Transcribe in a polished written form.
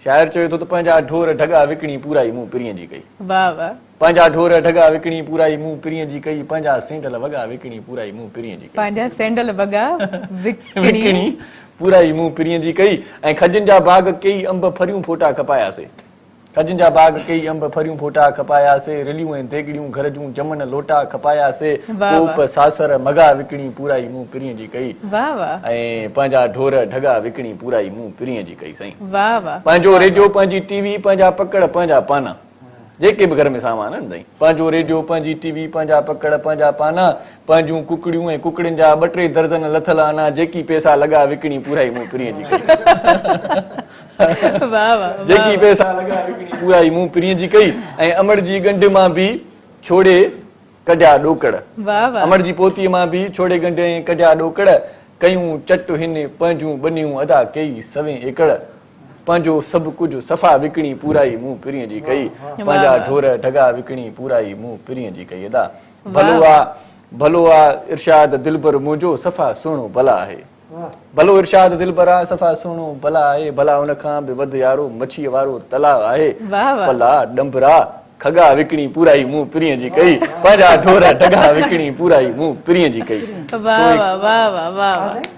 शायर चयो तो पंहिंजा ढोर ढगा विकणी पूरा ई मुंह पिरीअ जी कई। वाह वाह। पंहिंजा ढोर ढगा विकणी पूरा ई मुंह पिरीअ जी कई, पंहिंजा सेंडल वगा विकणी पूरा ई मुंह पिरीअ जी कई। पंहिंजा सेंडल वगा विकणी पूरा ई मुंह पिरीअ जी कई। ऐं खजनि जा बाग कई अंब फरियूं फोटा खपायासीं, खजनि जा बाग कई अंब फरियूं फोटा खपायासीं, रिलियूं ऐं देगड़ियूं घर जूं जमन लोटा खपायासीं, कोप सासर मगा विकणी पूरा ई मुंह पिरीअ जी कई। वाह वाह। ऐं पंहिंजा ढोर ढगा विकणी पूरा ई मुंह पिरीअ जी कई साईं। वाह वाह। पंहिंजो रेडियो पंहिंजी टीवी पंहिंजा पकड़ पंहिंजा पाना, जेके बि घर में सामान आहिनि साईं, पंहिंजो रेडियो पंहिंजी टीवी पंहिंजा पकड़ पंहिंजा पाना, पंहिंजूं कुकड़ियूं ऐं कुकड़ियुनि जा 2-3 दर्जन लथल आना, जेकी पैसा लॻा विकणी पूरा ई मुंह पिरीअ जी कई। वाह वाह। जेकी पैसा लॻा विकणी पूरा ई मुंह पिरीअ जी कई। ऐं अमड़ जी गंढ मां बि छोड़े कढिया ॾोकड़, वाह वाह। अमड़ जी पोतीअ मां बि छोड़े गंढ ऐं कढिया ॾोकड़, कयूं चट हिन पंहिंजूं बनियूं अदा कई 100 एकड़, पंहिंजो सभु कुझु सफ़ा विकणी पूरा ई मुंह पिरीअ जी कई, पंहिंजा ढोर ढगा विकणी पूरा ई मुंह पिरीअ जी कई। अदा भलो आ इरशाद दिलबर मुंहिंजो सफ़ा सुहिणो भला आहे, भलो इरशाद दिलबर आ सफ़ा सुहिणो भला आहे, भला उन खां बि वधि यारो मच्छीअ वारो तलाउ आहे, भला डंबरा खगा विकणी पूरा ई मुंह पिरीअ जी कई, पंहिंजा ढोर ढगा विकणी पूरा ई मुंह पिरीअ जी कई। वाह वाह वाह वाह वाह।